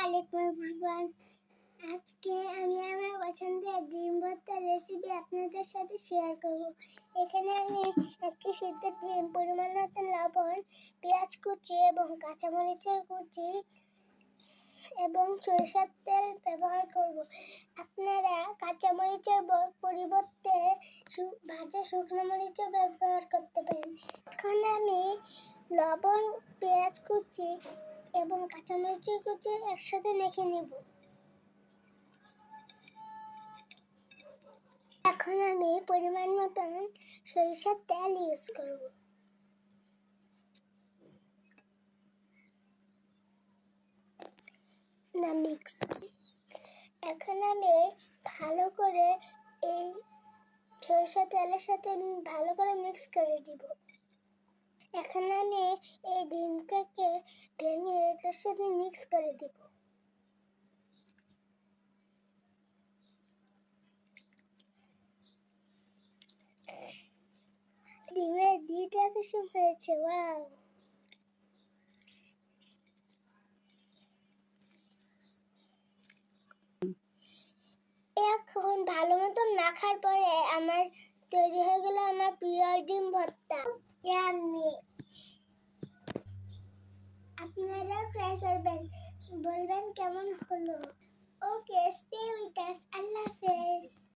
আলাইকুম এভরিওয়ান। আজকে আমি আমার পছন্দের ডিম ভর্তার রেসিপি আপনাদের সাথে শেয়ার করব। এখানে আমি একটি সিদ্ধ ডিম, পরিমাণ মতো লবণ, পেঁয়াজ কুচি এবং কাঁচামরিচের কুচি এবং সরিষার তেল ব্যবহার করব। আপনারা কাঁচামরিচের পরিবর্তে ভাজা শুকনো মরিচও ব্যবহার করতে পারেন। এখন আমি লবণ, পেঁয়াজ কুচি এবং কাঁচামরিচের কুচি একসাথে মেখে নেব। এখন আমি পরিমাণ মতন সরিষার তেল ইউজ করব। এখন আমি ভালো করে এই সরিষার তেলের সাথে ভালো করে মিক্স করে দিব। এখন আমি এই ডিমটাকে ভেঙে এটার সাথে মিক্স করে দিব। ডিমের দুইটা কুসুম হয়েছে, ওয়াও! এখন ভালো মতো মাখার পরে আমার তৈরি হয়ে গেল আমার প্রিয় ডিম ভর্তা। ইয়াম্মি! আপনারা ট্রাই করবেন, বলবেন কেমন হলো। ওকে, স্টে উইথ আস। আল্লাহ হাফেজ।